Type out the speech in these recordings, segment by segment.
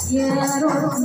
Ya Rasulullah, ya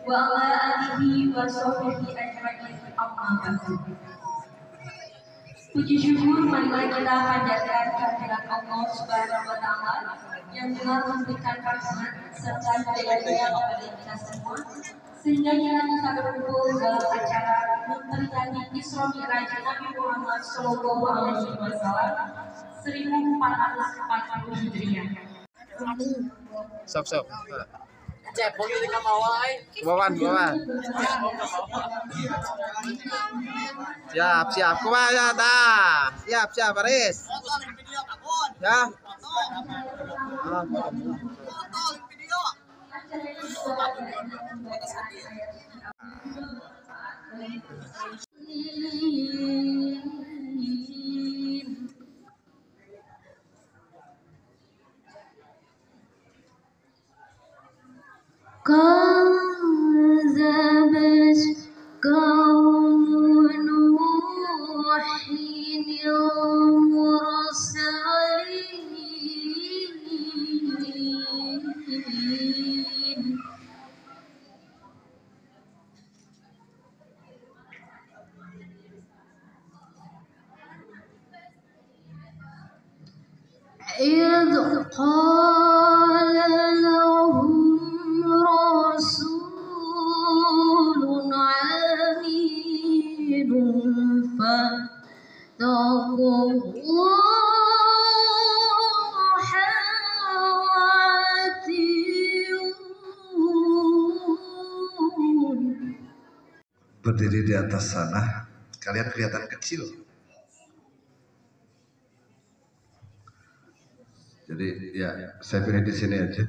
wa ala alihi wa sahbihi ajma'in, amma ba'du. Puji syukur marilah kita panjatkan kehadirat Allah Subhanahu wa taala yang telah memberikan rahmat serta hidayah kepada kita semua sehingga kita bisa berkumpul dalam acara memperingati Isra Mi'raj Nabi Muhammad Shallallahu Alaihi Wasallam 1440 Hijriah. Sok. Cek boleh di kamawai. Bawan. Siap. Kumaha ya dah. Siap baris. Ya. كذبت قوم نوح المرسلين إذ قال لهم رسول عميد فاتقوا الله وأطيعون. Berdiri di atas sana, kalian kelihatan kecil. Jadi ya saya pilih di sini aja.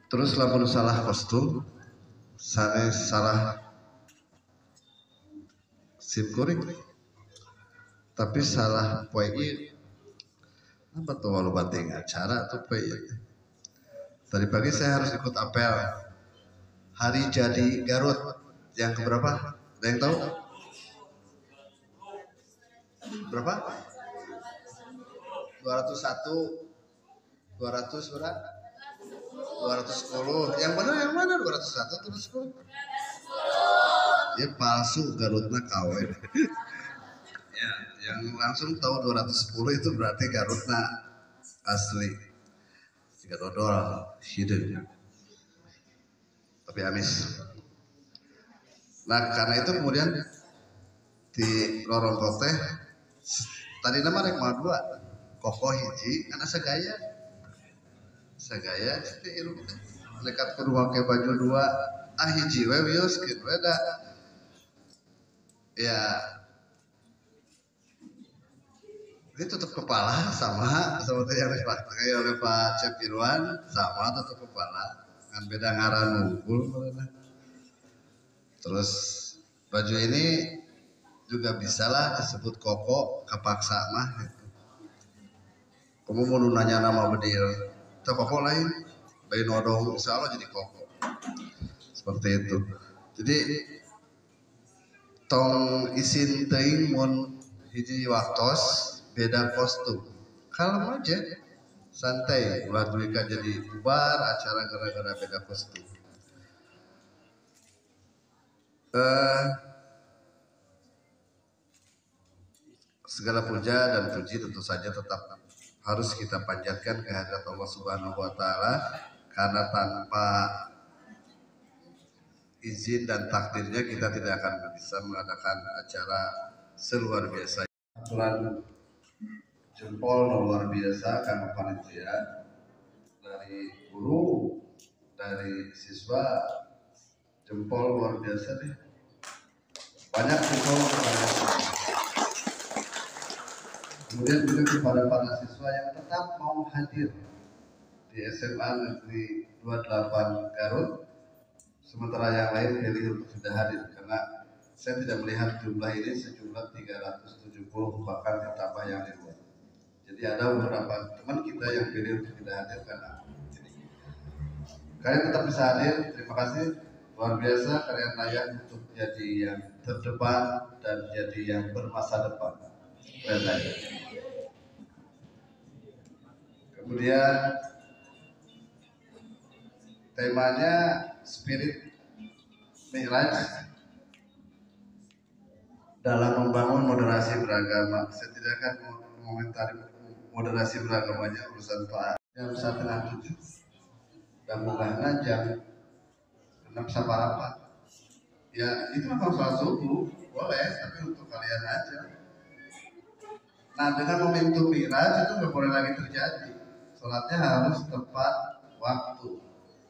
Terus lamun salah kostum, salah sim kuring, tapi salah poe apa tuh walau banting acara tuh poe. Tadi pagi saya harus ikut apel hari jadi Garut yang keberapa? Ada yang tahu? Berapa? 201, 200 berapa? 210. Yang mana 201 terus 10? Ya palsu Garutna KW. Ya, yang langsung tahu 210 itu berarti Garutna asli. Jika dodol hidung. Tapi amis. Nah, karena itu kemudian di lorong teh tadi nama rek mal 2. Kokoh hiji karena segaya itu iru dekat kudu pakai baju 2 hiji we wios kieu beda ya ini tutup kepala sama seperti yang dipakai oleh Pak Cep Irwan sama tutup kepala kan beda ngaran unggul terus baju ini juga bisalah disebut koko kepaksa mah gitu. Kamu mau nanya nama bedil, itu koko lain, bayi nodong, insya Allah jadi koko. seperti itu. Jadi tong isin teuing mun hiji waktos beda kostum. Kalem aja, santai. Ulah duika jadi bubar acara gara-gara beda kostum. Segala puja dan puji tentu saja tetap harus kita panjatkan kehadirat Allah Subhanahu wa taala, karena tanpa izin dan takdirnya kita tidak akan bisa mengadakan acara seluar biasa. Aturan jempol luar biasa karena panitia, dari guru, dari siswa, jempol luar biasa deh. Banyak jempol kepada kemudian juga kepada para siswa yang tetap mau hadir di SMA Negeri 28 Garut, sementara yang lain pilih untuk tidak hadir karena saya tidak melihat jumlah ini sejumlah 370, bahkan ditambah yang di luar. Jadi ada beberapa teman kita yang pilih untuk tidak hadir karena ini. Kalian tetap bisa hadir, terima kasih, luar biasa, kalian layak untuk jadi yang terdepan dan jadi yang bermasa depan. Kalian layak. Kemudian temanya Spirit Mi'raj dalam membangun moderasi beragama. Saya tidak akan mengomentari moderasi beragamanya, urusan Pak. Jam 6.30 dan bukannya jam 6.08. Ya itu memang sholat subuh boleh, tapi untuk kalian aja. Nah dengan momentum Mi'raj itu nggak boleh lagi terjadi. Sholatnya harus tepat waktu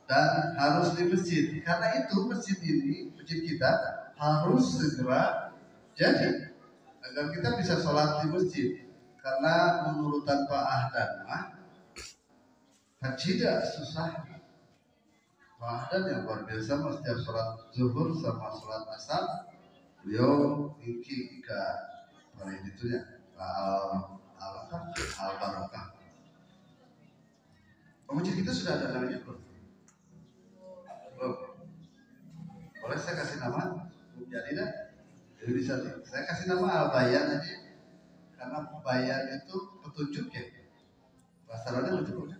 dan harus di masjid, karena itu masjid ini, masjid kita harus segera jadi agar kita bisa sholat di masjid. Karena menurut tanpa ahdan mah tidak susah. Pak Ahdan yang luar biasa, setiap sholat zuhur sama sholat asar beliau tinggi ke pada itunya al barokah. Masjid kita sudah ada namanya belum? Belum. Boleh saya kasih nama? Jadi dah. Jadi bisa nih. Saya kasih nama Al-Bayan aja. Karena bayan itu petunjuk ya. Bahasa Arabnya petunjuk.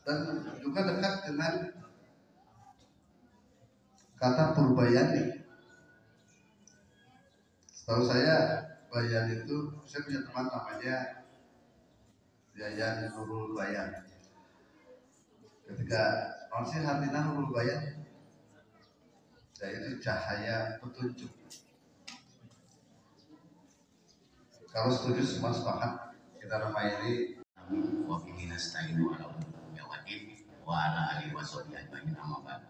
Dan juga dekat dengan kata Purbayani. Setahu saya bayan itu, saya punya teman namanya Yayan Nurul Bayan. Ketika masih Hartina Nurul Bayan, saya itu cahaya petunjuk. Kalau setuju semua sepakat, kita ramai wa bihi nasta'inu ala umuri waddin wa ala alihi washabihi ajmain, amma ba'd.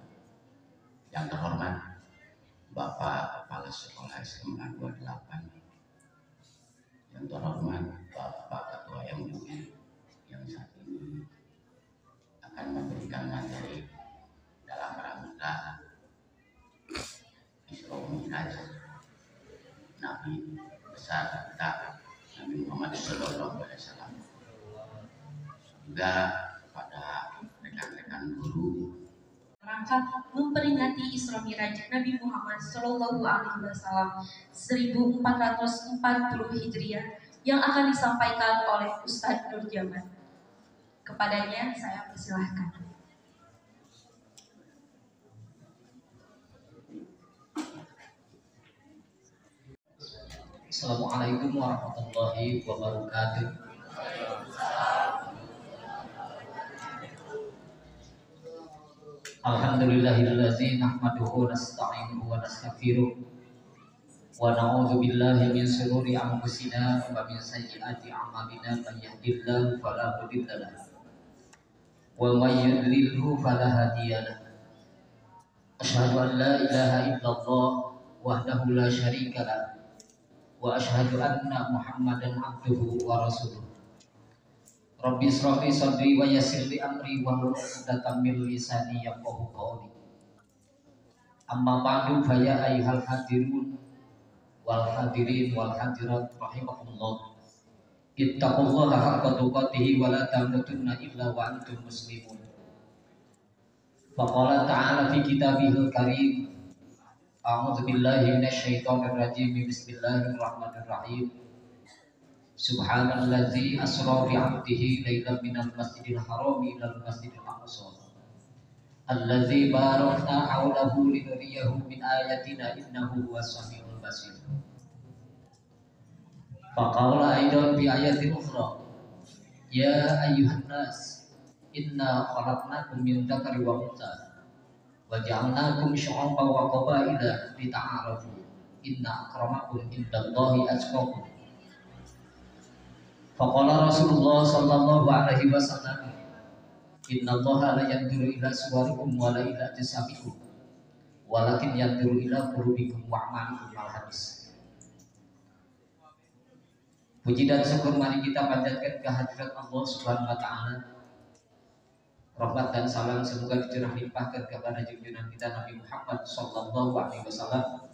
Yang terhormat Bapak Kepala Sekolah SMA 28, yang terhormat Bapak Ketua MUI yang saat ini akan memberikan materi dalam rangka Isra Mi'raj Nabi besar kita Nabi Muhammad SAW. Juga kepada rekan-rekan guru rangka memperingati Isra Mi'raj Nabi Muhammad Shallallahu Alaihi Wasallam 1440 Hijriah yang akan disampaikan oleh Ustadz Nurjaman. Kepadanya saya persilahkan. Assalamualaikum warahmatullahi wabarakatuh. Alhamdulillahillazi nahmaduhu nasta'inuhu wa nastaghfiruh wa na'udzu billahi min shururi anfusina wa min sayyiati a'malina, may yahdihillahu fala mudilla lahu wa may yudlilhu fala hadiya lahu. Asyhadu an la ilaha illallah wahdahu la syarika lahu wa asyhadu anna Muhammadan abduhu wa rasuluh. Rabbi israh li sadri wa yassir li amri wa hlul 'uqdatam min lisani yafqahu qawli. Amma ba'du fa ya ayyuhal hadirun wal hadirin wal hadirat rahimakumullah. Ittaqullaha haqqa tuqatih wa la tamutunna illa wa antum muslimun. Faqala ta'ala fi kitabihil karim. A'udzu billahi minasyaitonir rajim. Bismillahirrahmanirrahim. Subhanallazi asra bi 'abdihi lailan minal masjidil harami ilal masjidil aqsa. Allazi barakna haulahu linuriyahu min ayatina innahu huwas samiul basir. Faqala aidan bi ayatin ukhra. Ya ayyuhan nas inna khalaqnakum min dzakari wa untha wa ja'alnakum syu'uban wa qabaila lita'arafu inna akramakum indallahi atqakum. Faqala Rasulullah sallallahu alaihi wasallam innallaha la yanzuru ila suwarikum wa la ila jasamikum walakin yanzuru ila qulubikum wa a'malikum. Al-hadis. Puji dan syukur mari kita panjatkan kehadirat Allah Subhanahu wa taala. Rahmat dan salam semoga dicurah limpahkan kepada junjungan kita Nabi Muhammad sallallahu alaihi wasallam.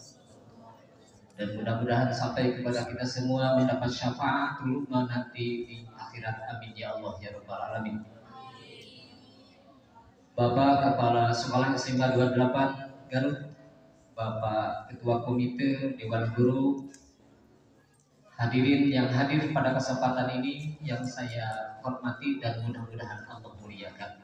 Dan mudah-mudahan sampai kepada kita semua mendapat syafaat dulu nanti di akhirat. Amin ya Allah ya rabbal alamin. Bapak Kepala Sekolah SMA 28 Garut, Bapak Ketua Komite Dewan Guru, hadirin yang hadir pada kesempatan ini yang saya hormati dan mudah-mudahan Allah muliakan.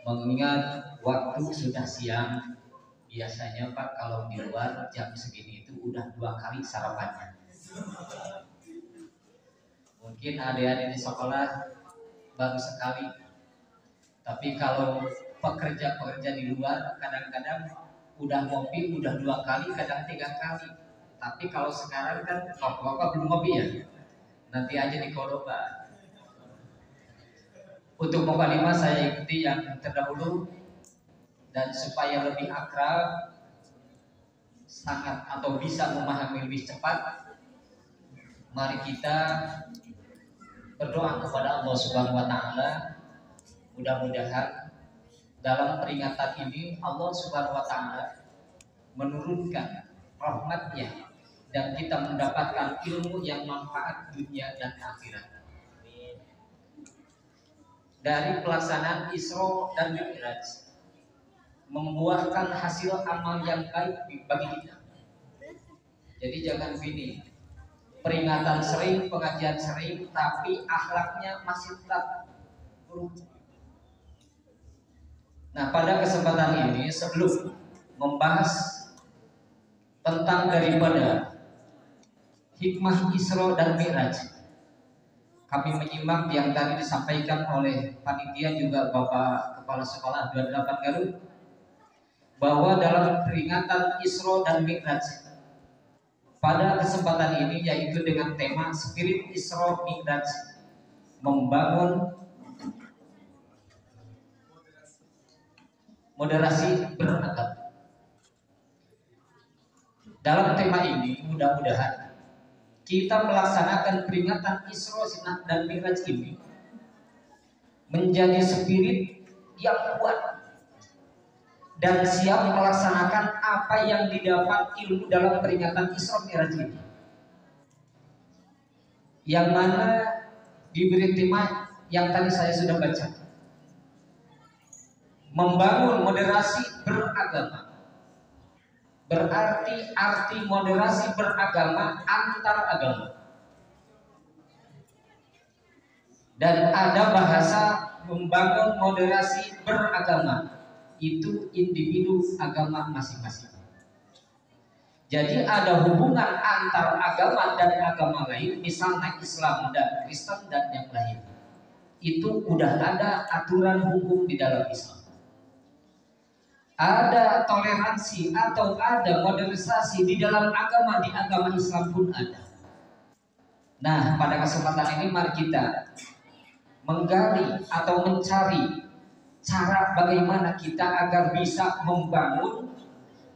Mengingat waktu sudah siang, biasanya Pak kalau di luar jam segini itu udah 2 kali sarapannya. Mungkin adik-adik di sekolah baru sekali, tapi kalau pekerja-pekerja di luar kadang-kadang udah ngopi udah 2 kali, kadang 3 kali. Tapi kalau sekarang kan bapak belum ngopi ya, nanti aja di Kodoba. Untuk mukadimah saya ikuti yang terdahulu, dan supaya lebih akrab sangat atau bisa memahami lebih cepat, mari kita berdoa kepada Allah Subhanahu wa taala. Mudah-mudahan dalam peringatan ini Allah Subhanahu wa taala menurunkan rahmatnya dan kita mendapatkan ilmu yang manfaat dunia dan akhirat. Dari pelaksanaan Isra dan Mi'raj membuahkan hasil amal yang baik bagi kita. Jadi jangan begini, peringatan sering, pengajian sering, tapi akhlaknya masih tetap buruk. Nah, pada kesempatan ini sebelum membahas tentang daripada hikmah Isra dan Mi'raj, kami menyimak yang tadi disampaikan oleh panitia juga Bapak Kepala Sekolah 28 Garut, bahwa dalam peringatan Isra dan Mi'raj pada kesempatan ini, yaitu dengan tema Spirit Isra Mi'raj, membangun moderasi beradab. Dalam tema ini mudah-mudahan kita melaksanakan peringatan Isra dan Mi'raj ini menjadi spirit yang kuat dan siap melaksanakan apa yang didapat ilmu dalam peringatan Isra Mi'raj ini, yang mana diberi tema yang tadi saya sudah baca, membangun moderasi beragama. Berarti arti moderasi beragama antar agama. Dan ada bahasa membangun moderasi beragama, itu individu agama masing-masing. Jadi ada hubungan antar agama dan agama lain, misalnya Islam dan Kristen dan yang lain. Itu udah ada aturan hukum di dalam Islam. Ada toleransi atau ada modernisasi di dalam agama, di agama Islam pun ada. Nah, pada kesempatan ini mari kita menggali atau mencari cara bagaimana kita agar bisa membangun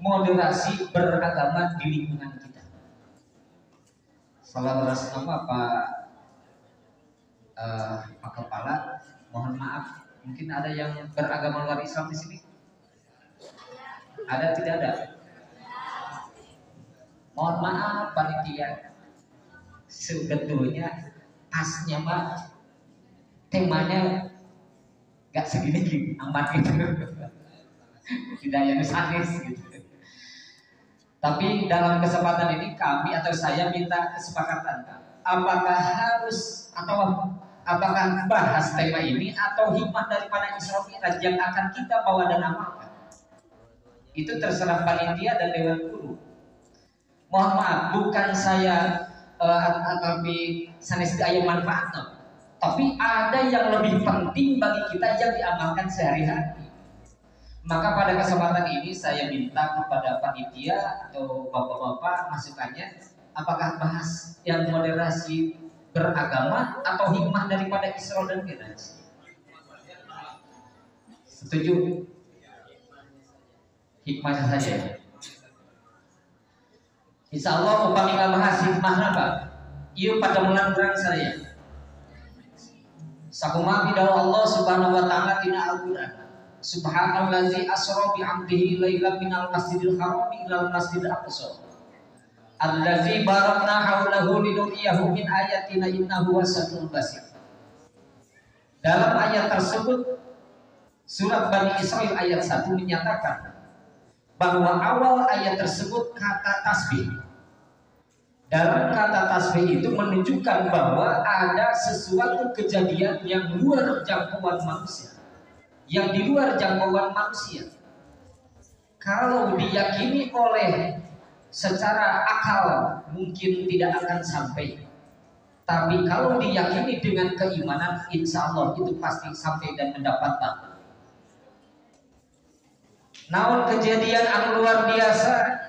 moderasi beragama di lingkungan kita. Salam rasa nama Pak Kepala, mohon maaf, mungkin ada yang beragama luar Islam di sini? Ada tidak ada? Mohon maaf panitia, sebetulnya asnya mah temanya Gak segini amat gitu. Tidak yang sanis gitu. Tapi dalam kesempatan ini kami atau saya minta kesepakatan, apakah harus atau apakah bahas tema ini atau hikmah daripada Isra Mi'raj yang akan kita bawa dan amalkan. Itu terserah panitia dan dewan guru. Mohon maaf, bukan saya tapi sanes ayo manfaatnya, tapi ada yang lebih penting bagi kita yang diamalkan sehari-hari. Maka pada kesempatan ini saya minta kepada panitia atau bapak-bapak masukannya, apakah bahas yang moderasi beragama atau hikmah daripada Isra dan Mi'raj? Setuju? Hikmahnya saja. Insya Allah upami bahas hikmah apa? Iya pada bulan perang saya. Sakuma bidawa Allah Subhanahu wa taala tina Al-Qur'an. Subhanallazi asra bi 'abdihi lailan minal masjidil haram ilal masjidil aqsa. Allazi barakna haulahu linuriyahu min ayatina innahu wasamiul basir. Dalam ayat tersebut surat Bani Israil ayat 1 menyatakan bahwa awal ayat tersebut kata tasbih. Dalam kata tasbih itu menunjukkan bahwa ada sesuatu kejadian yang luar jangkauan manusia, yang di luar jangkauan manusia. Kalau diyakini oleh secara akal mungkin tidak akan sampai, tapi kalau diyakini dengan keimanan, insya Allah itu pasti sampai dan mendapatkan. Namun kejadian yang luar biasa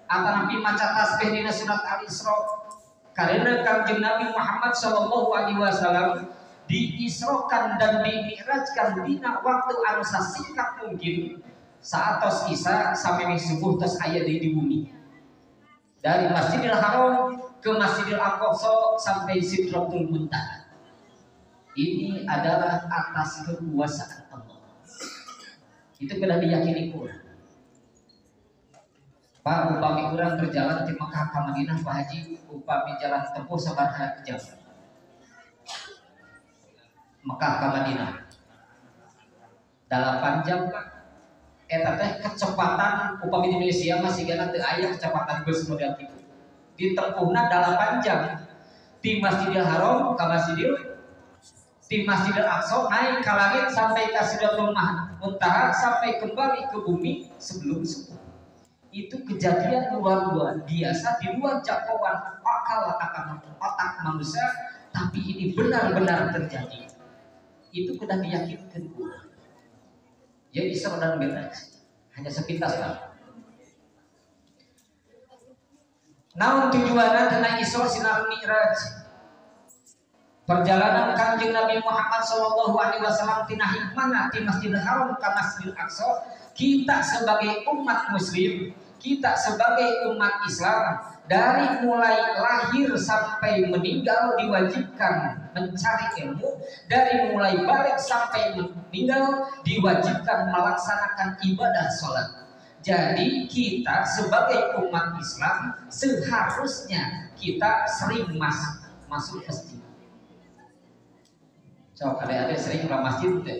akan nabi maca tasbih dina surat Al-Isra karena Kanjeng Nabi Muhammad sallallahu alaihi wasallam diisrokan dan dimi'rajkan dina waktu anu sasingkat mungkin saat tos Isa sampai subuh tos aya di bumi. Dari Masjidil Haram ke Masjidil Aqsa sampai Sidratul Muntaha. Ini adalah atas kekuasaan Allah. Itu sudah diyakini kurang. Pak upami kurang berjalan di Mekah ke Madinah Pak Haji, upami jalan tempuh sabaraha jam. Mekah ke Madinah 8 jam Pak. Eta teh kecepatan upami di Malaysia masih gana teu aya kecepatan bus model kitu. Ditempuhna 8 jam. Di Masjidil Haram ke Masjidil Aqsa naik ke langit sampai ke Sidratul Muntaha sampai kembali ke bumi sebelum subuh. Itu kejadian luar biasa di luar jangkauan akal akan otak manusia, tapi ini benar-benar terjadi. Itu sudah diyakinkan kurang. Ya Isra dan Mi'raj hanya sepintas Pak. Namun tujuannya tentang Isra sinar Mi'raj. Perjalanan Kanjeng Nabi Muhammad sallallahu alaihi wasallam tina hikmahna di Masjidil Haram ke Masjidil Aqsa, kita sebagai umat muslim, kita sebagai umat Islam dari mulai lahir sampai meninggal diwajibkan mencari ilmu, dari mulai balik sampai meninggal diwajibkan melaksanakan ibadah sholat. Jadi kita sebagai umat Islam seharusnya kita sering masuk masjid. Coba adik-adik sering ke masjid deh.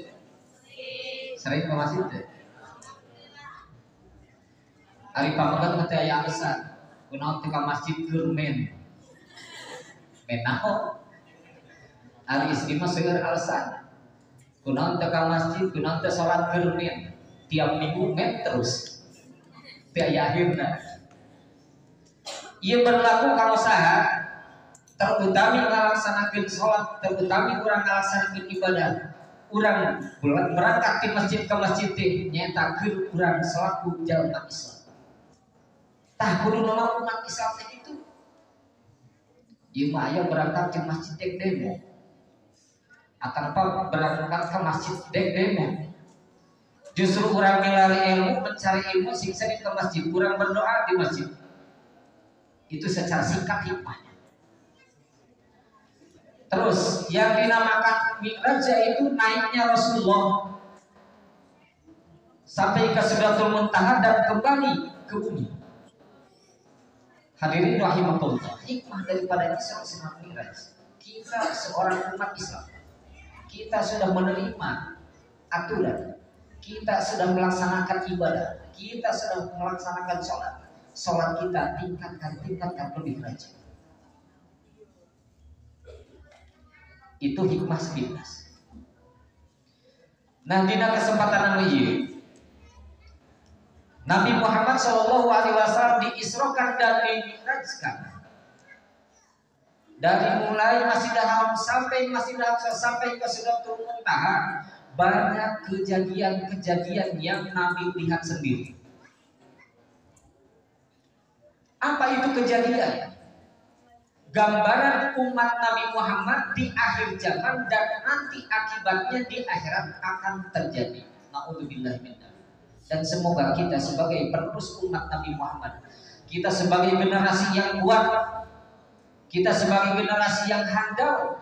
Sering ke masjid deh. Hari pamakan kata ayah besar, kunaon teh ka masjid keur men naon. Hari istri mah seueur alasan. Kunaon teh ka masjid, kunaon teh salat keur men. Tiap minggu men terus. Teh aya akhirna. Ieu berlaku kalau saha terutami ngalaksanakeun salat, terutami urang ngalaksanakeun ibadah. Urang berangkat di masjid ke masjid teh nyaeta keur urang selaku jalma Islam. Tah kudu nama umat Islam itu. Ieu mah aya berangkat ke masjid dek demo. Akan apa berangkat ke masjid dek demo. Justru urang milari ilmu, mencari ilmu siksa di ke masjid, urang berdoa di masjid. Itu secara singkat hikmahnya. Terus yang dinamakan Mi'raj itu naiknya Rasulullah sampai ke Sidratul Muntaha dan kembali ke bumi. Hadirin rahimakumullah, hikmah daripada Isra dan Mi'raj. Kita seorang umat Islam, kita sudah menerima aturan, kita sedang melaksanakan ibadah, kita sedang melaksanakan sholat. Sholat kita tingkatkan lebih rajin. Itu hikmah sepintas. Nah, dina kesempatan ini Nabi Muhammad SAW diisrokan dan dimi'rajkan. Dari mulai Masjidil Haram sampai Masjidil Aqsa sampai ke Sidratul Muntaha, banyak kejadian-kejadian yang Nabi lihat sendiri. Apa itu kejadian? Gambaran umat Nabi Muhammad di akhir zaman dan nanti akibatnya di akhirat akan terjadi. Na'udzubillah min dzalik. Dan semoga kita sebagai penerus umat Nabi Muhammad, kita sebagai generasi yang kuat, kita sebagai generasi yang handal,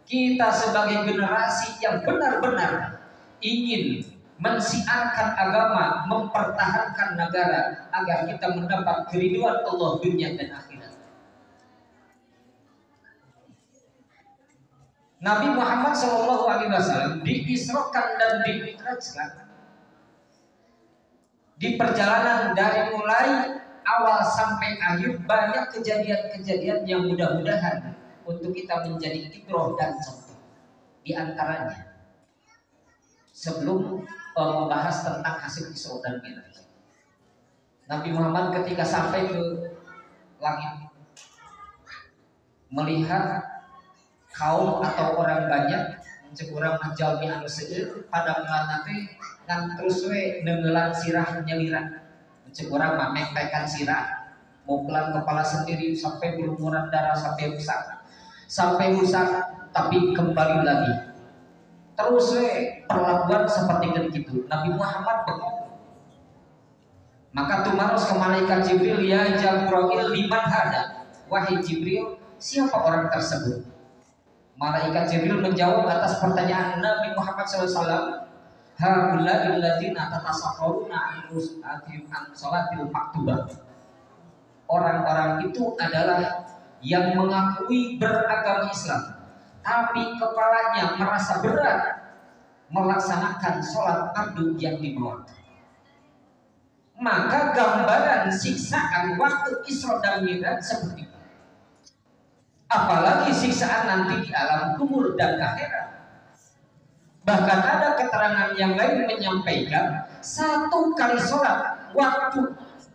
kita sebagai generasi yang benar-benar ingin mensiarkan agama, mempertahankan negara agar kita mendapat keridhaan Allah dunia dan akhirat. Nabi Muhammad SAW diisrokan dan dimi'rajkan. Di perjalanan dari mulai awal sampai akhir banyak kejadian-kejadian yang mudah-mudahan untuk kita menjadi ibrah dan contoh. Di antaranya, sebelum membahas tentang hasil Isra dan Mi'raj, Nabi Muhammad ketika sampai ke langit melihat kaum atau orang banyak kurang menjalmi anu seueur pada mulana teh ngan terus we neugelan sirah nyeliran kurang mah mengpekan sirah muklan kepala sendiri sampai berlumuran darah sampai rusak tapi kembali lagi terus we perlakuan seperti itu. Nabi Muhammad bengong, maka tumaros ke malaikat Jibril, ya Jibril liman hada, wahai Jibril, siapa orang tersebut? Malaikat Jibril menjawab atas pertanyaan Nabi Muhammad SAW, haula'il ladzina tatasakharuna an sholatil maktubah. Orang-orang itu adalah yang mengakui beragama Islam, tapi kepalanya merasa berat melaksanakan sholat fardu yang dibawakan. Maka gambaran siksaan waktu Isra dan Mi'raj seperti itu. Apalagi siksaan nanti di alam kubur dan akhirat. Bahkan ada keterangan yang lain menyampaikan 1 kali sholat waktu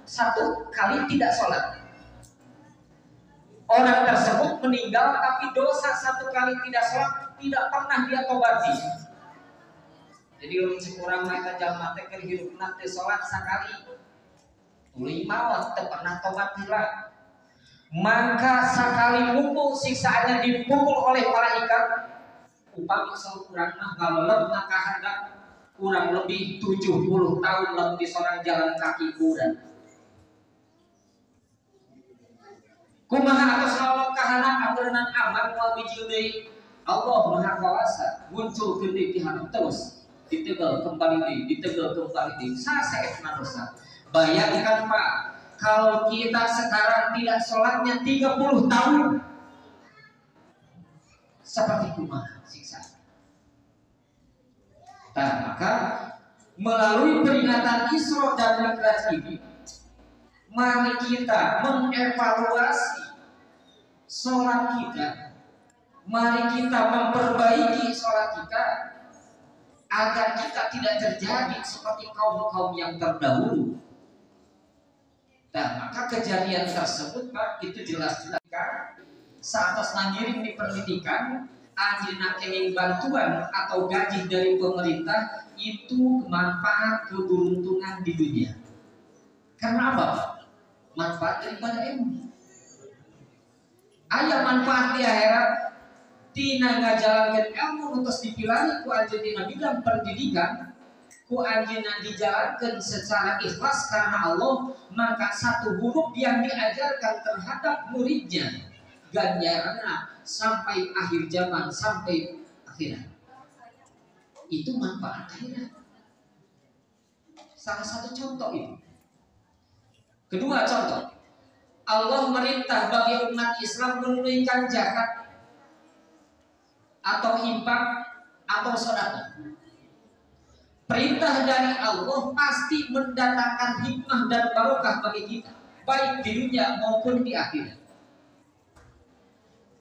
1 kali tidak sholat. Orang tersebut meninggal tapi dosa 1 kali tidak sholat tidak pernah dia tobati. Jadi kurang mereka jalma teh keur hirupna teh sholat sakali tuluy maot teu pernah tobat heula. Maka sekali mukul siksaannya dipukul oleh malaikat upami kurang mah ngalelebna kahandap kurang lebih 70 tahun lebih seorang jalan kaki kurang. Kumaha atas ngaleleb kahandap ageureunan aman moal bijil deui Allah Maha Kuasa muncul gede di handap terus ditegel kembali deui sasaeutna dosa. Bayangkan Pak, kalau kita sekarang tidak sholatnya 30 tahun, seperti kumaha siksa. Nah, maka melalui peringatan Isra dan Mi'raj ini, mari kita mengevaluasi sholat kita, mari kita memperbaiki sholat kita, agar kita tidak terjadi seperti kaum-kaum yang terdahulu. Nah, maka kejadian tersebut Pak itu jelas-jelas saat ngiring di pendidikan anjeunna kenging bantuan atau gaji dari pemerintah itu manfaat keberuntungan di dunia. Karena apa? Manfaat daripada ilmu. Aya manfaat di akhirat tina ngajalankeun ilmu terus dipilih ku anjeunna bidang pendidikan. Ku anjeunna dijalankan secara ikhlas karena Allah, maka 1 huruf yang diajarkan terhadap muridnya ganjaranna sampai akhir zaman, sampai akhirat. Itu manfaat akhirat. Salah satu contoh itu. Kedua contoh, Allah merintah bagi umat Islam menunaikan zakat atau infak atau sedekah. Perintah dari Allah pasti mendatangkan hikmah dan barokah bagi kita, baik di dunia maupun di akhirat.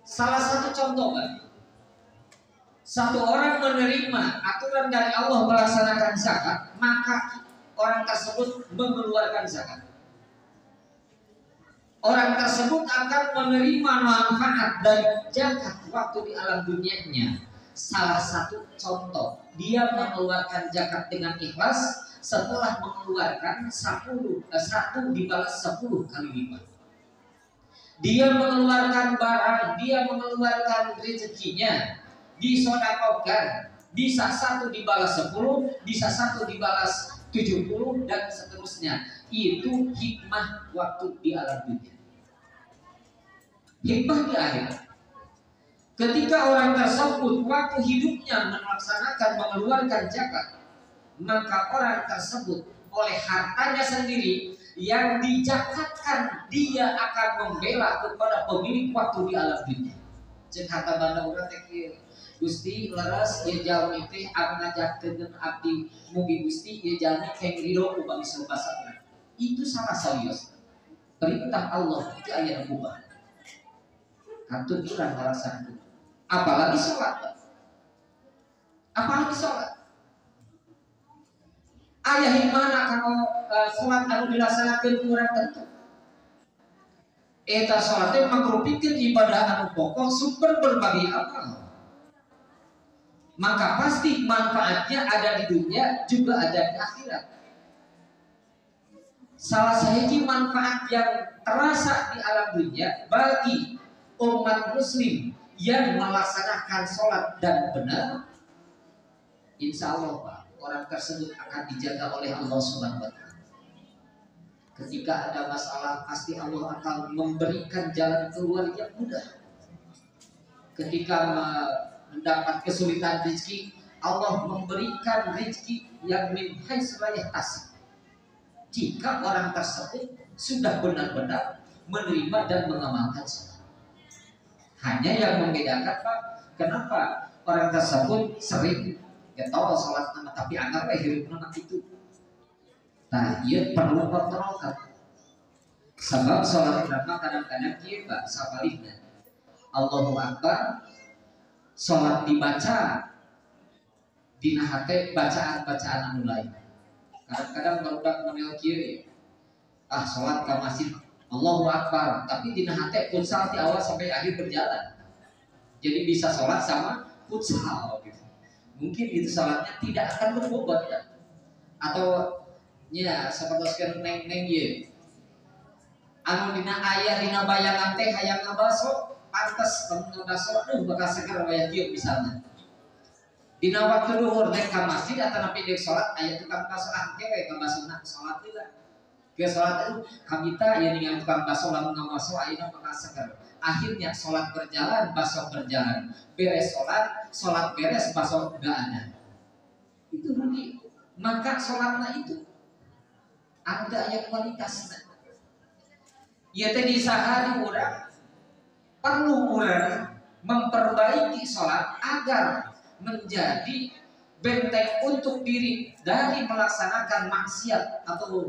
Salah satu contoh, satu orang menerima aturan dari Allah melaksanakan zakat, maka orang tersebut mengeluarkan zakat. Orang tersebut akan menerima manfaat dari zakat waktu di alam dunianya. Salah satu contoh, dia mengeluarkan zakat dengan ikhlas, setelah mengeluarkan 1 dibalas 10 kali lipat. Dia mengeluarkan barang, dia mengeluarkan rezekinya, disodakokan, bisa 1 dibalas 10, bisa 1 dibalas 70 dan seterusnya. Itu hikmah waktu di alam dunia. Hikmah di akhirat, ketika orang tersebut waktu hidupnya melaksanakan mengeluarkan zakat, maka orang tersebut oleh hartanya sendiri yang dijakatkan, dia akan membela kepada pemilik waktu di alam dunia. Cek harta banda urang teh Gusti leres ieu jalmi teh ngajakkeun abdi mugi Gusti ieu jalmi keng ridho ku bangsa basana. Itu sama serius. Perintah Allah itu aya kubah. Kantun urang ngalaksanakeun. Apalagi sholat. Apalagi sholat. Ayah hikmahna kalau sholat anu dilaksanakeun urang tentu. Eta sholat teh makrupikeun ibadah anu pokok sumber berbagai amal. Maka pasti manfaatnya ada di dunia juga ada di akhirat. Salah satu manfaat yang terasa di alam dunia bagi umat muslim yang melaksanakan sholat dan benar, insya Allah Pak, orang tersebut akan dijaga oleh Allah Subhanahu wa Ta'ala. Ketika ada masalah, pasti Allah akan memberikan jalan keluar yang mudah. Ketika mendapat kesulitan rezeki, Allah memberikan rezeki yang min haitsu la yahtasib. Jika orang tersebut sudah benar-benar menerima dan mengamalkan sholat. Hanya yang membedakan Pak, kenapa orang tersebut sering getol sholat nama tapi anggap hidup nama itu. Nah, ia perlu kontrolkan. Sebab sholat nama kadang-kadang dia Pak sabalihna. Allahu Akbar, sholat dibaca dina hate bacaan-bacaan anu lain. Kadang-kadang barudak model kieu. Sholat ka masjid Allahu Akbar, tapi dina hate futsal di awal sampai akhir berjalan. Jadi bisa sholat sama futsal gitu. Mungkin itu sholatnya tidak akan berbobot ya. Atau ya sapertoskeun neng-neng ieu. Anu dina aya dina bayangan teh hayang ngabaso, pantes lamun ngabaso bakal seger waya kieu misalnya. Dina waktu duhur naik ka masjid atau napi deuk sholat aya tukang baso kewe ka basona sholat heula. Ke sholat itu kamita ya dengan tukang baso lamun ngabaso ayeuna bakal seger. Akhirnya sholat berjalan, baso berjalan. Beres sholat beres, baso gak ada. Itu rugi. Maka sholatnya itu ada yang kualitasnya. Ya tadi sahari orang perlu orang memperbaiki sholat agar menjadi benteng untuk diri dari melaksanakan maksiat atau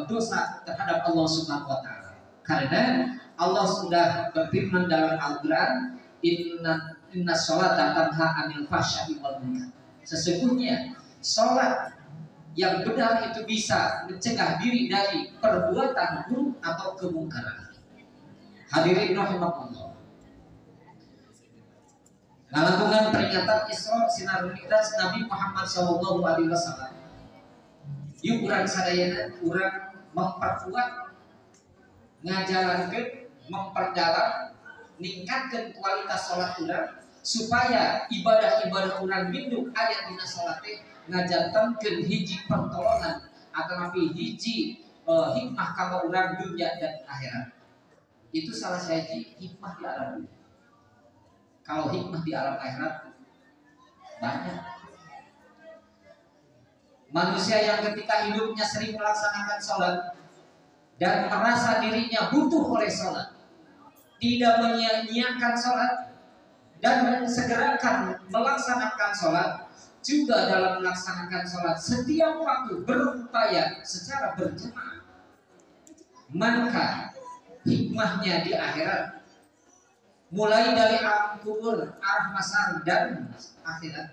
dosa terhadap Allah Subhanahu wa Ta'ala. Karena Allah sudah berfirman dalam Al-Quran, Inna sholata tanha anil fahsya'i wal munkar. Sesungguhnya sholat yang benar itu bisa mencegah diri dari perbuatan buruk atau kemungkaran. Hadirin rahimakumullah. Ngalamungan peringatan Isra Sinar Mi'raj Nabi Muhammad SAW. Yuk urang sadayana urang memperkuat, ngajalankeun, memperdalam, ningkatkeun kualitas sholat urang supaya ibadah-ibadah urang minduk aya dina sholat teh ngajantenkeun hiji pertolongan ataupun hiji hikmah kanggo urang dunia dan akhirat. Itu salah satu hikmah di alam dunia. Kalau hikmah di alam akhirat banyak. Manusia yang ketika hidupnya sering melaksanakan sholat dan merasa dirinya butuh oleh sholat, tidak menyia-nyiakan sholat dan mensegerakan melaksanakan sholat, juga dalam melaksanakan sholat setiap waktu berupaya secara berjamaah, maka hikmahnya di akhirat, mulai dari alam kubur, arah masar dan akhirat,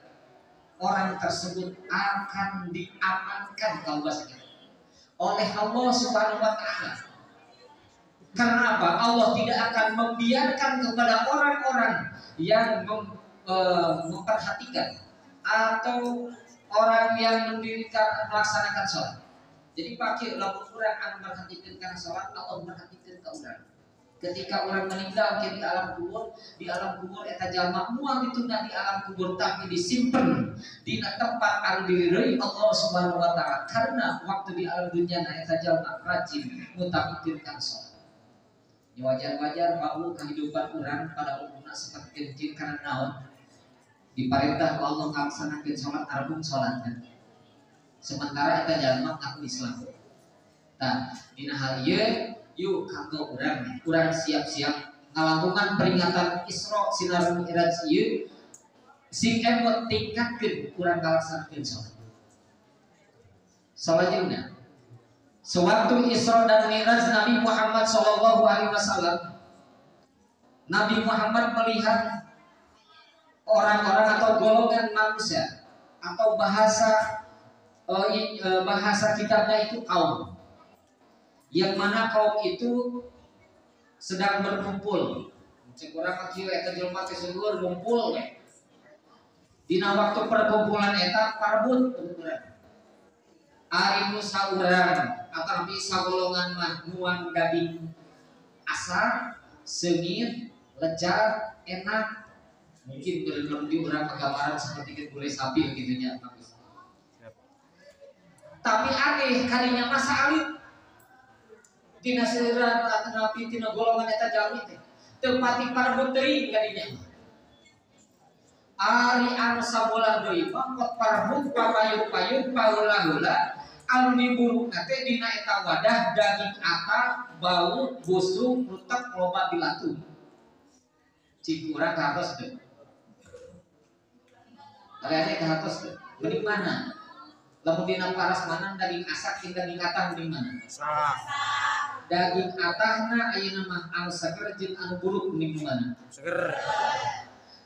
orang tersebut akan diamankan kalau bahasanya oleh Allah Subhanahu wa Ta'ala. Karena apa? Allah tidak akan membiarkan kepada orang-orang yang memperhatikan atau orang yang mendirikan melaksanakan sholat. Jadi pakai lamun orang akan memperhatikan karena sholat, Allah memperhatikan ke orang. Ketika orang meninggal di alam kubur eta jalma mual ditunda di alam kubur tapi disimpen di tempat anu diridhoi Allah Subhanahu wa Ta'ala, karena waktu di alam dunia eta jalma rajin mutaqidkan sholat. Wajar-wajar bahwa kehidupan orang pada umumnya seperti kencing karena naon diperintah Allah melaksanakan sholat arbung sholatnya, sementara eta jalma ngaku Islam. Nah, dina hal ieu yuk kanggo urang siap-siap ngalamungan peringatan Isra sinar Mi'raj ieu sing emot tingkatkeun urang ngalaksanakeun sholat. Selanjutnya, sewaktu Isra dan Mi'raj Nabi Muhammad SAW, Nabi Muhammad melihat orang-orang atau golongan manusia atau bahasa kitabnya itu kaum, yang mana kaum itu sedang berkumpul. Cek urang kieu eta jelema teh seueur ngumpul we. Dina waktu perkumpulan eta parbut urang. Ari nu saurang atau nabi sagolongan mah nuang daging asar, sengit, lezat, enak. Mungkin bener-bener di urang gambaran seperti gulai sapi gitu nya. Tapi aneh kadinya masa alit tina seueuran atau nabi tina golongan eta jalmi teh teu pati parbut teuing kadinya. Ari anu sabola deui mangkot parbut papayun-payun paheula-heula anu diburukna teh dina eta wadah daging ata, bau, busuk, rutek, loba dilatu. Cik urang kahartos teu? Aya kahartos teu? Mending mana? Lamun dina paras mana daging asak jeung daging atah mending mana? Daging atahna ayeuna mah anu seger jeung anu buruk mending mana? Seger.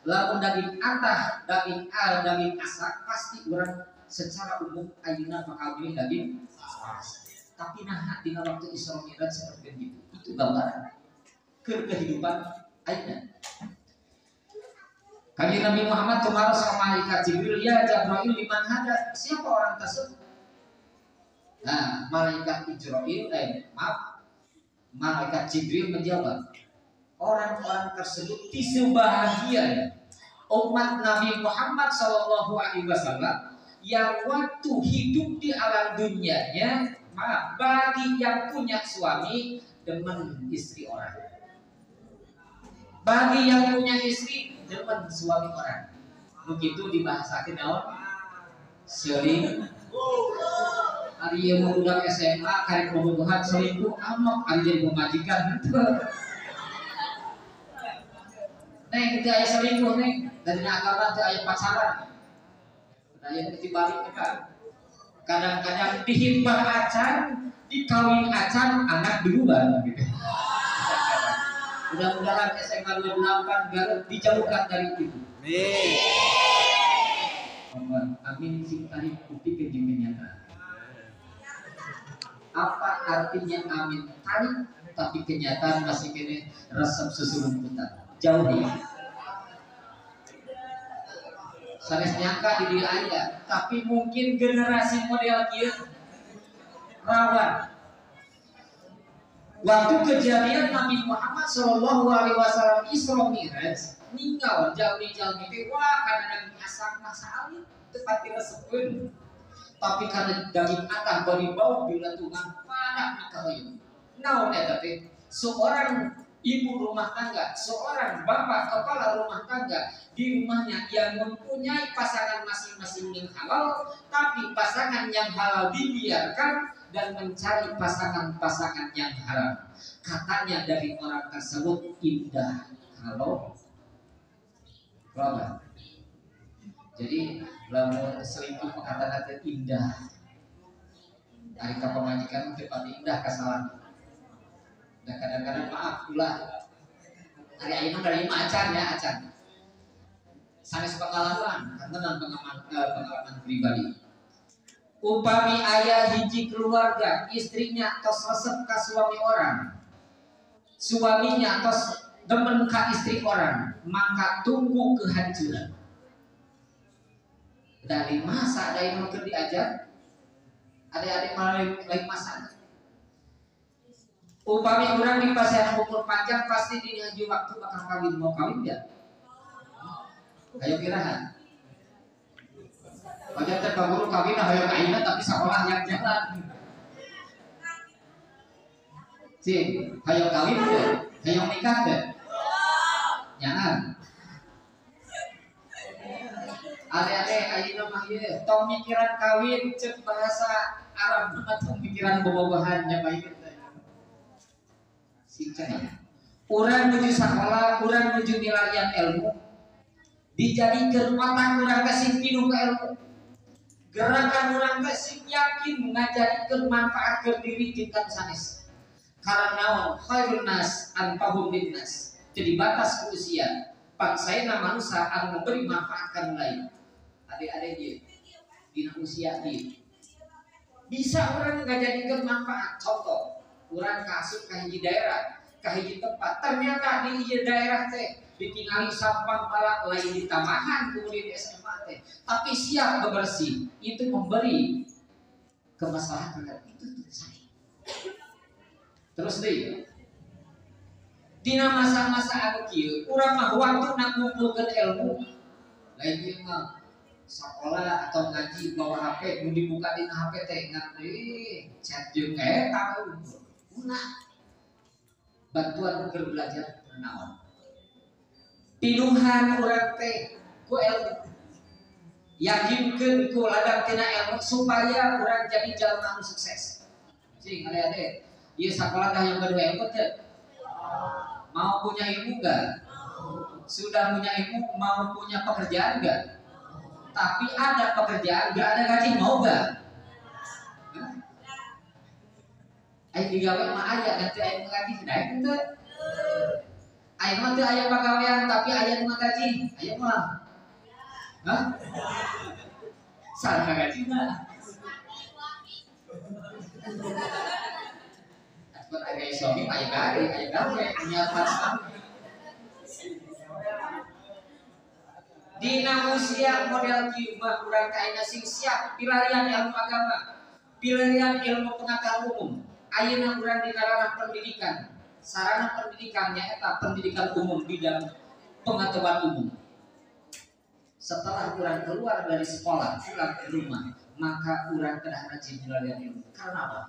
Lamun daging atah, daging asak pasti urang secara umum ayeuna bakal milih daging asak. Tapi nah dina waktu Isra Mi'raj seperti itu. Itu gambaran kehidupan ayeuna. Kanjeng Nabi Muhammad kemarin sama malaikat Jibril, ya Jibril liman hada, siapa orang tersebut? Nah, malaikat malaikat Jibril menjawab, orang-orang tersebut sebahagian umat Nabi Muhammad SAW yang waktu hidup di alam dunianya, bagi yang punya suami demen istri orang, bagi yang punya istri demen suami orang. Begitu dibahasakeun naon? Selingkuh. Ari ieu budak SMA karek bobogohan selingkuh amok ari jadi pemajikan. Neng teu aya selingkuh neng, dari agama teu aya pacaran. Aya nu dibalik ka. Kadang-kadang dihimpah acan, dikawin acan, anak berubah gitu. Mudah-mudahan SMA 28 Garut dijauhkan dari itu. Amin sing tadi bukti kenyataan. Apa artinya amin tarik tapi kenyataan masih kene resep susurumputan. Jauhi. Sanes nyangka di dia aja, tapi mungkin generasi model kieu rawan. Waktu kejadian Nabi Muhammad SAW Isra Mi'raj ninggal jalmi-jalmi teh wah kana daging asak masa alit tepat diresepkeun. Tapi karena daging atah bari bau dilantungan panak dikahayu. Naon eta teh? Seorang ibu rumah tangga, seorang bapak kepala rumah tangga di rumahnya yang mempunyai pasangan masing-masing yang halal, tapi pasangan yang halal dibiarkan dan mencari pasangan-pasangan yang haram. Katanya dari orang tersebut indah kalau Jadi lamun selingkuh kata-kata indah dari pemajikan teu pati indah kesalahan. Dan kadang-kadang maaf ulah hari ayeuna dari acan ya acan. Sanes pengalaman karena pengalaman pribadi. Upami ayah hiji keluarga istrinya tos resep ka suami orang, suaminya tos demen ka istri orang, maka tunggu kehancuran. Dari masa ada yang mau diajar, adik-adik malah lain masa. Upami orang di pasien umur panjang pasti dihaji waktu bakal kawin, mau kawin ya? Ayo kirahan. Wajar terburu kawin ayo kaina tapi sekolah yang jalan. Sih, ayo kawin deh, ayo nikah deh. Jangan. Adik-adik ayeuna mah ieu tong mikiran kawin cek bahasa Arab mah tong mikiran bobogohan nya bae teh. Singkat. Urang nuju sakola, urang nuju milarian ilmu dijadikeun otak urang teh sing pinuh ka ilmu. Gerakan urang teh sing yakin ngajadikeun manfaat keur diri tingkat sanes. Karena naon khairun nas anfa'uhum linnas. Jadi batas usia pangsaena manusia anu memberi manfaat ka lain. Adik-adik dia dina usia dia bisa orang ngajadikeun manfaat. Contoh urang kasut ka hiji daerah ka hiji tempat, ternyata di ieu daerah teh ditinggali sampah balak lain di tamahan kemudian di SMA teh, tapi siap bebersih, itu memberi kemaslahatan itu saya. Terus deh dina masa-masa anu kieu urang mah waktuna ngumpulkeun ilmu lain ieu mah sekolah atau ngaji bawa HP nu dibuka dina HP teh ngan chat jeung tahu guna bantuan keur belajar naon pinuhan urang teh ku ilmu yakinkeun ku ladang tina ilmu supaya urang jadi jalma anu sukses. Cing adik-adik ieu sakola teh yang kedua ilmu teh mau punya ilmu enggak? Sudah punya ilmu mau punya pekerjaan enggak? Tapi ada pekerjaan enggak ada gaji mau enggak? Ayo digawe mah aya dan teu aya gaji daek teu. Ayo mah teu aya pagawean tapi aya nu gaji. Ayo mah. Hah? Salah gaji mah. Ada suami aya gawe punya pasangan. Dina usia model kieu mah urang kaina sing siap pilarian ilmu agama, pilarian ilmu pengetahuan umum. Ayeuna urang di ranah pendidikan. Sarana pendidikannya eta pendidikan umum bidang pengetahuan umum. Setelah urang keluar dari sekolah, pulang ke rumah, maka urang kedah rajin pilarian ilmu. Karena apa?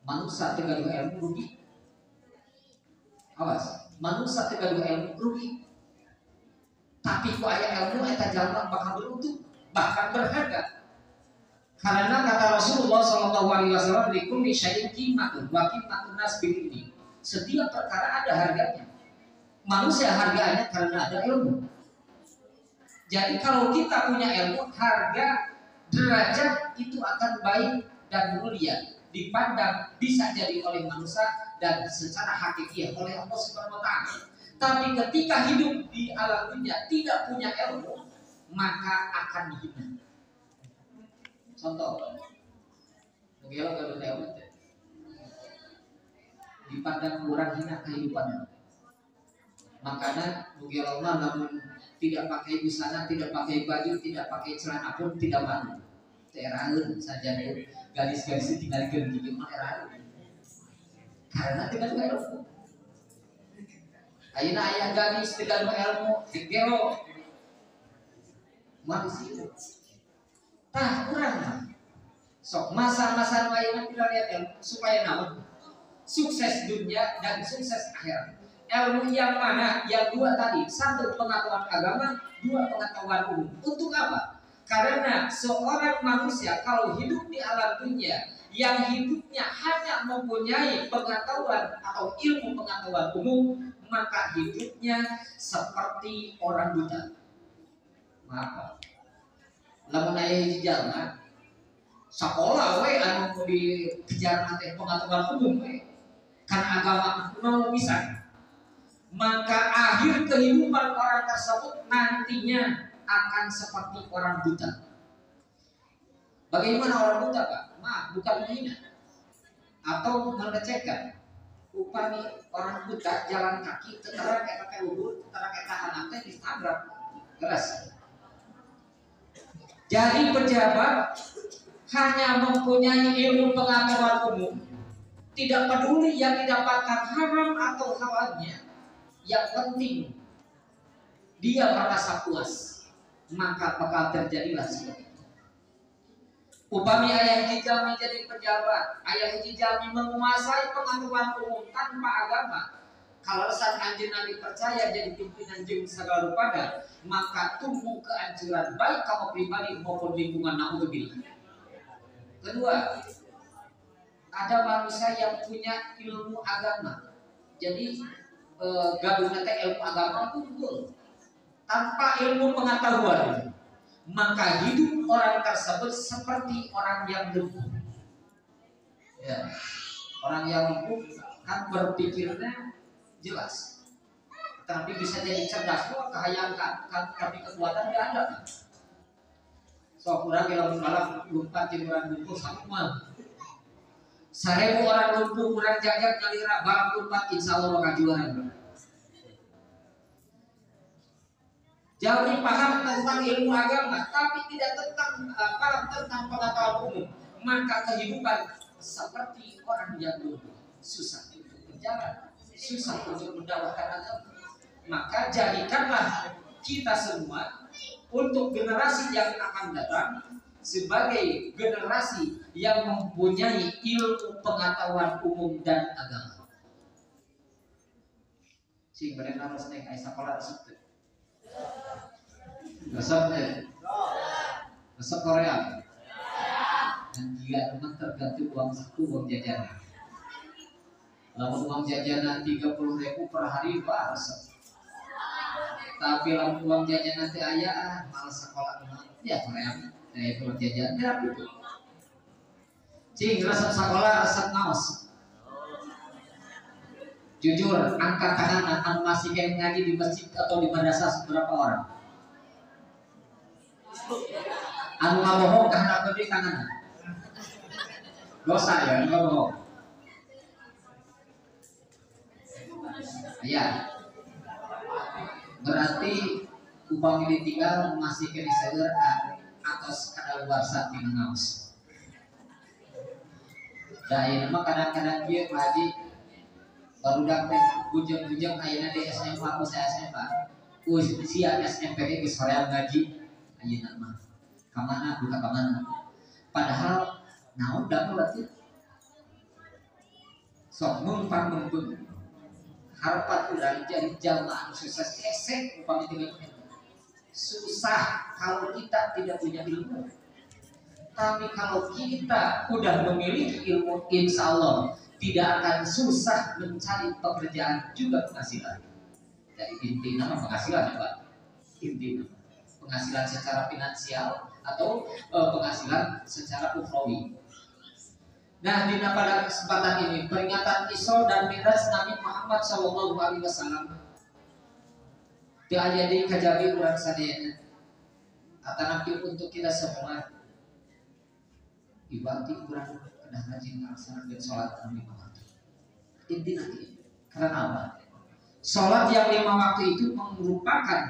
Manusia tegaduh ilmu rugi. Awas, manusia tegaduh ilmu rugi. Tapi ku aya ilmu eta jalma bakal beruntung, bahkan berharga. Karena kata Rasulullah SAW, likulli syai'in qimatun wa qimatun nas bil ilmi. Setiap perkara ada harganya. Manusia harganya karena ada ilmu. Jadi kalau kita punya ilmu, harga derajat itu akan baik dan mulia dipandang bisa jadi oleh manusia dan secara hakiki oleh Allah Subhanahu wa taala. Tapi ketika hidup di alam dunia tidak punya ilmu, maka akan dihina. Contoh, bagaimana kalau ilmu dipandang kurang hina kehidupannya. Makanya bagaimana namun tidak pakai busana, tidak pakai baju, tidak pakai celana pun tidak malu. Terakhir saja deh, gadis-gadis tinggal gigi mah terakhir. Karena tidak ada ilmu. Ayeuna aya gadis tidak ada ilmu, digelo. Mah sih. Tah kurang mah. Sok masa-masa ayeuna pilarian ilmu supaya naon? Sukses dunia dan sukses akhirat. Ilmu yang mana? Yang dua tadi, satu pengetahuan agama, dua pengetahuan umum. Untuk apa? Karena seorang manusia kalau hidup di alam dunia yang hidupnya hanya mempunyai pengetahuan atau ilmu pengetahuan umum, maka hidupnya seperti orang buta. apa? Lamun aya hiji jalma sakola we anu dikejar nanti pengetahuan umum we kan agama kuno bisa, maka akhir kehidupan orang tersebut nantinya akan seperti orang buta. Bagaimana orang buta, Pak? Maaf, bukan menghina atau melecehkan. Upami orang buta jalan kaki tetara kayak pakai lubur, tetara kayak tahanan teh ditabrak keras. Jadi pejabat hanya mempunyai ilmu pengetahuan umum, tidak peduli yang didapatkan haram atau halalnya, yang penting dia merasa puas, maka bakal terjadilah seperti itu. Upami ayah hiji menjadi pejabat, ayah hiji menguasai pengetahuan umum tanpa agama, kalau saat anjeunna dipercaya jadi pimpinan jeung segala rupada, maka tumbuh kehancuran baik kamu pribadi maupun lingkungan. Naudzubillah. Kedua, ada manusia yang punya ilmu agama, jadi gabungnya teh ilmu agama unggul tanpa ilmu pengetahuan, maka hidup orang tersebut seperti orang yang lumpuh. Ya, orang yang lumpuh kan berpikirnya jelas, tapi bisa jadi cerdas, kok kehayaan kan, tapi kekuatan tidak ada. So kurang kalau malam lupa orang lumpuh sama. 1000 orang lumpuh kurang jajar kali barang lupa, insya Allah bakal juara. Jauh paham tentang ilmu agama, tapi tidak paham tentang pengetahuan umum, maka kehidupan seperti orang yang lumpuh, susah untuk berjalan, susah untuk mendakwakan agama. Maka jadikanlah kita semua untuk generasi yang akan datang sebagai generasi yang mempunyai ilmu pengetahuan umum dan agama. Sing mereka harus naik sekolah resep. Resep Korea. Dan dia memang tergantung uang saku, uang jajanan. Lalu uang jajanan 30.000 per hari Pak resep. Tapi lalu uang jajanan teh aya malas sekolah ya Korea. Itu jajan berapa itu? Cing resep sekolah resep naos. Jujur, angkat tangan anu masih kayak ngaji di masjid atau di madrasah berapa orang? Anu ngabohong karena beri tangan. Dosa ya, ngabohong. Ya. Berarti upami ditinggal masih kayak diseur atau sekadar luar saat di ngaos. Da ieu mah kadang-kadang dia ngaji baru dapat bujang-bujang ayeuna di SMA aku saya SMA. Sia SMP geus hoream ngaji ayeuna mah. Ka mana buka ka mana. Padahal naon da berarti sok mumpan harapan urang jadi jalma anu sukses esek upami tinggal susah kalau kita tidak punya ilmu. Tapi kalau kita udah memiliki ilmu, insya Allah tidak akan susah mencari pekerjaan juga penghasilan. Jadi inti nama penghasilan Pak. Inti penghasilan secara finansial atau penghasilan secara ukhrawi. Nah, pada kesempatan ini peringatan Isra dan Mi'raj Nabi Muhammad SAW diajari kajabi urang sadayana. Atanapi untuk kita semua ibadi urang kedah rajin ngalaksanakeun salat anu 5 waktu. Intinya karena apa? Salat yang 5 waktu itu merupakan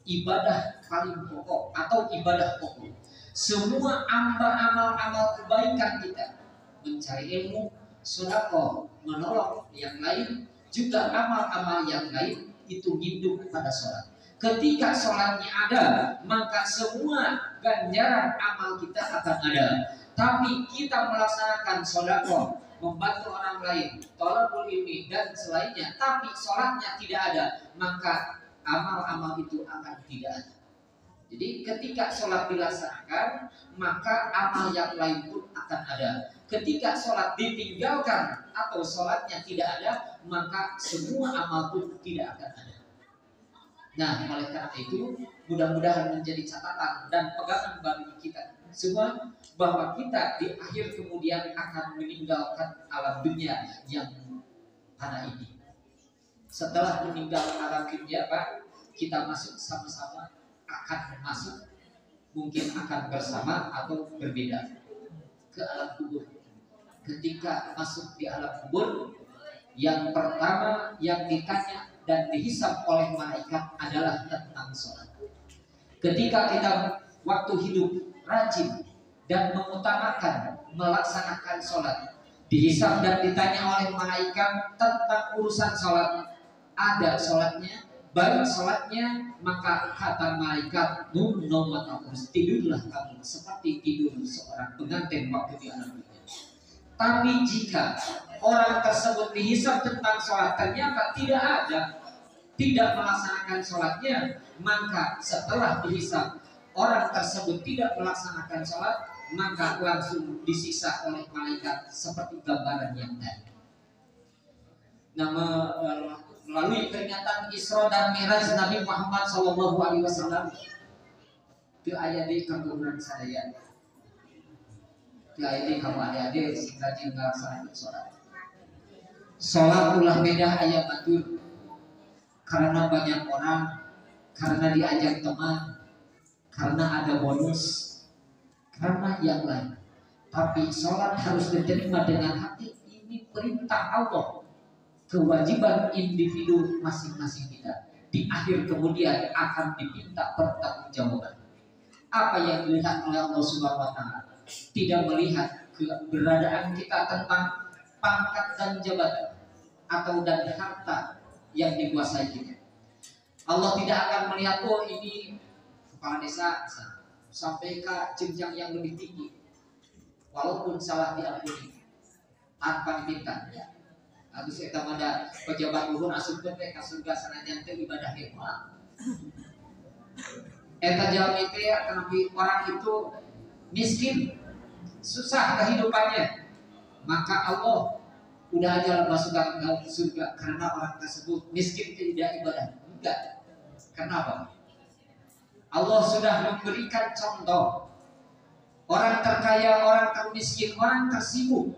ibadah paling pokok atau ibadah pokok. Semua amal-amal kebaikan kita, mencari ilmu, sedekah, menolong yang lain, juga amal-amal yang lain itu hidup pada sholat. Ketika sholatnya ada, maka semua ganjaran amal kita akan ada. Tapi kita melaksanakan sedekah, membantu orang lain, thalabul ilmi dan selainnya, tapi sholatnya tidak ada, maka amal-amal itu akan tidak ada. Jadi ketika sholat dilaksanakan, maka amal yang lain pun akan ada. Ketika sholat ditinggalkan atau sholatnya tidak ada, maka semua amal pun tidak akan ada. Nah, oleh karena itu mudah-mudahan menjadi catatan dan pegangan bagi kita semua bahwa kita di akhir kemudian akan meninggalkan alam dunia yang fana ini. Setelah meninggal alam dunia, Pak, kita masuk sama-sama akan masuk, mungkin akan bersama atau berbeda ke alam kubur. Ketika masuk di alam kubur, yang pertama yang ditanya dan dihisab oleh malaikat adalah tentang sholat. Ketika kita waktu hidup rajin dan mengutamakan melaksanakan sholat, dihisab dan ditanya oleh malaikat tentang urusan sholat. Ada sholatnya, baik sholatnya, maka kata malaikat, tidurlah kamu seperti tidur seorang pengantin waktu di alam dunia. Tapi jika orang tersebut dihisab tentang sholat ternyata tidak melaksanakan sholatnya, maka setelah dihisab orang tersebut tidak melaksanakan sholat, maka langsung disiksa oleh malaikat seperti gambaran yang tadi. Melalui peringatan Isra dan Mi'raj Nabi Muhammad SAW, itu ayat di kampungan sadaya. Itu kamu adik-adik sing rajin ngelaksanakan sholat. Sholat ulah beda ayat batur. Karena banyak orang, karena diajak teman, karena ada bonus, karena yang lain. Tapi sholat harus diterima dengan hati. Ini perintah Allah, kewajiban individu masing-masing kita. Di akhir kemudian akan diminta pertanggungjawaban. Apa yang dilihat oleh Allah Subhanahu Wa Taala, tidak melihat keberadaan kita tentang pangkat dan jabatan atau dan harta yang dikuasai kita. Allah tidak akan melihat, oh ini kepala desa sampai ke jenjang yang lebih tinggi, walaupun salah diampuni tanpa diminta. Habis kita ada pejabat luhur asup ke surga sanajan teh ibadah hebat. Eta jalan itu ya, kenapa orang itu miskin, susah kehidupannya, maka Allah udah aja masukkan ke surga karena orang tersebut miskin tidak ibadah. Enggak. Kenapa? Allah sudah memberikan contoh orang terkaya, orang termiskin, orang tersibuk,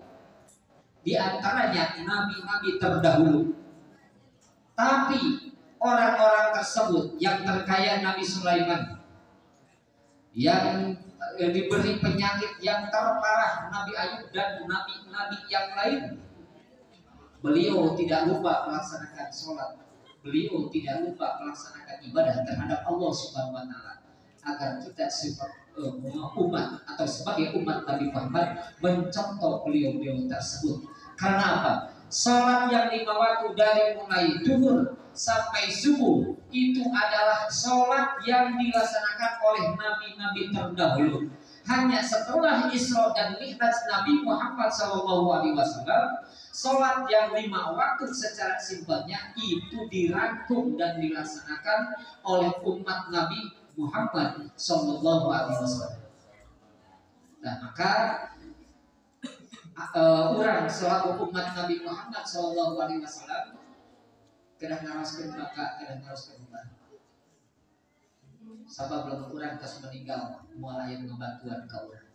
di antaranya nabi-nabi terdahulu. Tapi orang-orang tersebut yang terkaya, Nabi Sulaiman yang diberi penyakit yang terparah, Nabi Ayub dan nabi-nabi yang lain, beliau tidak lupa melaksanakan sholat, beliau tidak lupa melaksanakan ibadah terhadap Allah Subhanahu Wa Taala, agar kita umat atau sebagai umat Nabi Muhammad mencontoh beliau-beliau tersebut. Karena apa? Sholat yang 5 waktu dari mulai duhur sampai subuh itu adalah sholat yang dilaksanakan oleh nabi-nabi terdahulu. Hanya setelah Isra dan Mi'raj Nabi Muhammad SAW, sholat yang 5 waktu secara simpelnya itu dirangkum dan dilaksanakan oleh umat Nabi Muhammad SAW. Nah, maka orang selaku umat Nabi Muhammad SAW kedah ngaroskeun maka kedah ngaroskeun umat. Sabab belum kurang kas meninggal moal aya ngebantuan ka urang.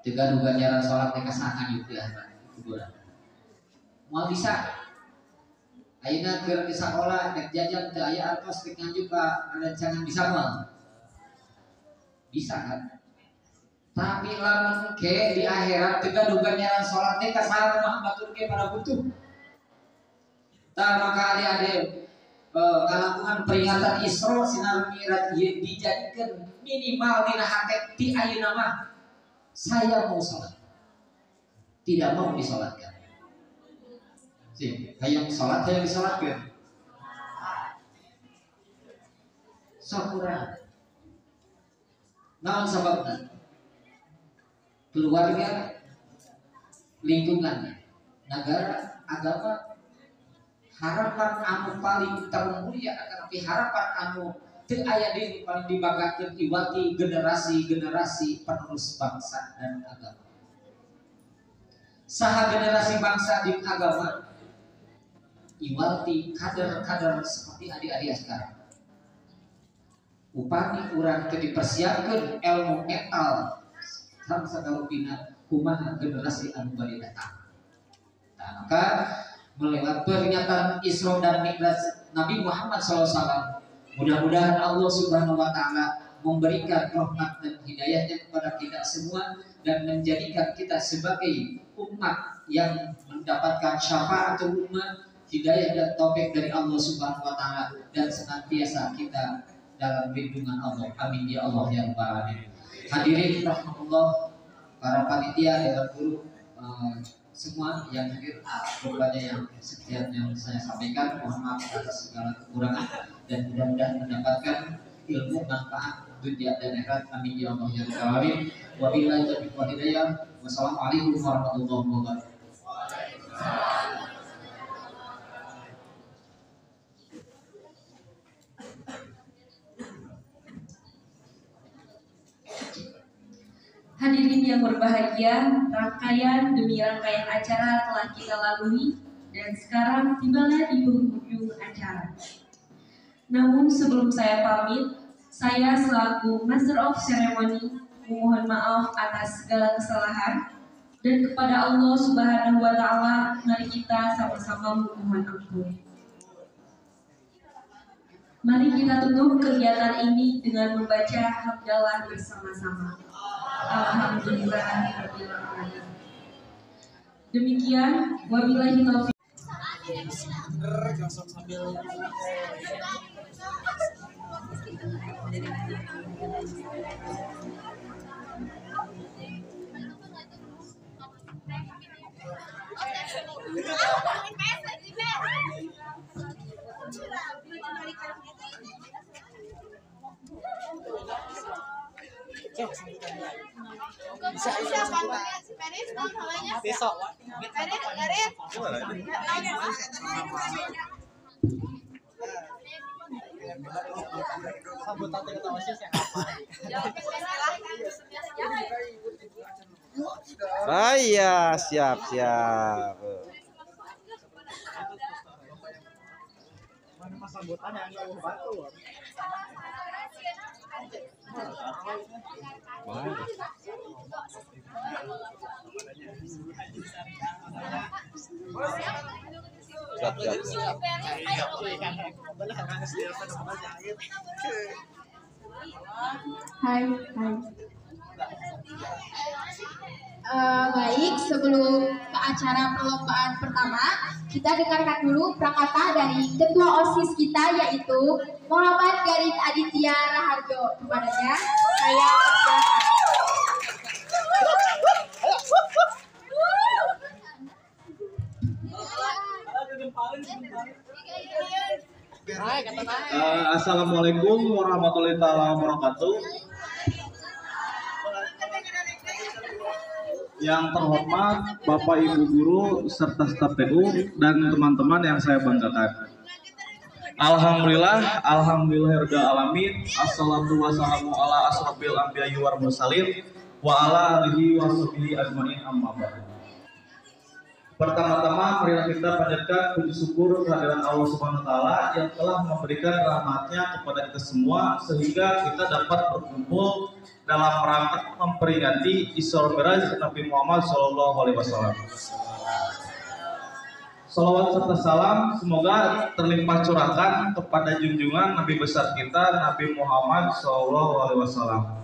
Teu gaduh ganjaran salat teh kasangan ieu teh kuburan. Moal bisa. Ayeuna keur di sakola dek jajan teu aya artos dek nganjuk ka rancangan bisa moal. Bisa kan? Tapi lamun ke di akhirat teu gaduh ganjaran salat teh kasaha mah batur ke pada butuh. Tah maka adik-adik ngalakuan peringatan Isra sinar Mi'raj dijadikan minimal dina hati ti ayeuna mah saya mau salat. Tidak mau disalatkan. Sih, hayang salat hayang disalatkeun. Sakurang. Naon sababna? Keluarga, lingkungan, negara, agama, harapan anu paling termulia akan tapi harapan anu teu aya di paling dibanggakeun iwati generasi-generasi penerus bangsa dan agama. Saha generasi bangsa dan agama iwati kader-kader seperti adik-adik sekarang. upami urang teu dipersiapkeun ilmu etal samsakarupina kumaha generasi anu bari datang. Nah, maka melewat peringatan Isra dan Mi'raj Nabi Muhammad SAW, mudah-mudahan Allah Subhanahu wa Ta'ala memberikan rahmat dan hidayahnya kepada kita semua dan menjadikan kita sebagai umat yang mendapatkan syafaat umat, hidayah dan taufik dari Allah Subhanahu wa Ta'ala, dan senantiasa kita dalam lindungan Allah. Amin ya Allah ya Rabbal alamin. Hadirin rahmatullah, para panitia dan guru semua yang hadir, berbagai yang sekian yang saya sampaikan, mohon maaf atas segala kekurangan dan mudah-mudahan mendapatkan ilmu manfaat dunia dan akhirat. Amin ya Allah ya Rabbal alamin. Wabillahi taufiq wal hidayah. Wassalamualaikum warahmatullahi wabarakatuh. Hadirin yang berbahagia, rangkaian demi rangkaian acara telah kita lalui dan sekarang tibalah di penghujung acara. Namun sebelum saya pamit, saya selaku Master of Ceremony memohon maaf atas segala kesalahan dan kepada Allah Subhanahu wa Ta'ala mari kita sama-sama memohon ampun. Mari kita tutup kegiatan ini dengan membaca hamdalah bersama-sama. Alhamdulillahirabbil alamin. Demikian, wabillahi taufiq. Iya, siap. Siap. Hai. Baik, sebelum ke acara perlombaan pertama, kita dengarkan dulu prakata dari Ketua OSIS kita, yaitu Muhammad Garit Aditya Raharjo. Kepadanya, saya persilakan. Assalamualaikum warahmatullahi wabarakatuh. Yang terhormat Bapak Ibu Guru serta staf TU dan teman-teman yang saya banggakan. Alhamdulillahirabbil alamin. Assalatu wassalamu ala asrofil anbiya'i wal mursalin wa ala alihi washabihi ajmain, amma ba'du. Pertama-tama marilah kita panjatkan puji syukur kehadiran Allah Subhanahu wa Ta'ala yang telah memberikan rahmatnya kepada kita semua sehingga kita dapat berkumpul dalam rangka memperingati Isra Mi'raj Nabi Muhammad SAW. Salawat serta salam semoga terlimpah curahkan kepada junjungan Nabi besar kita Nabi Muhammad SAW.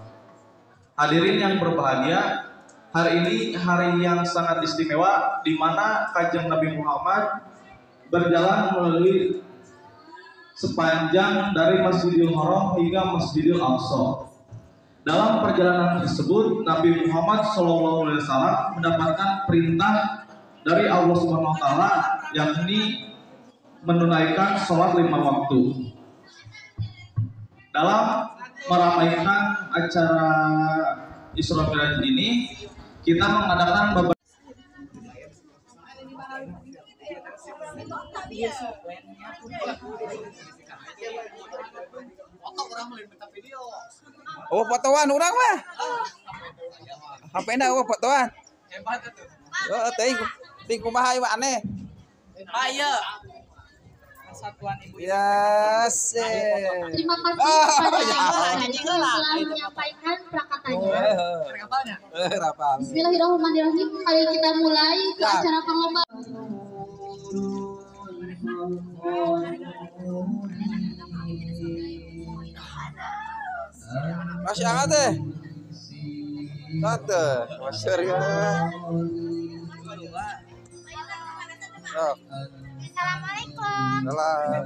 Hadirin yang berbahagia, hari ini hari yang sangat istimewa di mana Kanjeng Nabi Muhammad berjalan melalui sepanjang dari Masjidil Haram hingga Masjidil Aqsa. Dalam perjalanan tersebut, Nabi Muhammad SAW mendapatkan perintah dari Allah Subhanahu wa Ta'ala, yakni menunaikan sholat 5 waktu. Dalam meramaikan acara Isra Mi'raj ini, kita mengadakan beberapa fotoan orang mah. HP-na fotoan. Teuing kumaha ieu aneh. Ayo. Yes. Terima kasih kepada yang telah menyampaikan prakatanya. Rapal. Bismillahirrahmanirrahim. Mari kita mulai ke acara perlombaan. Masih hangat deh. Tante, masyur ya. Assalamualaikum. Salam.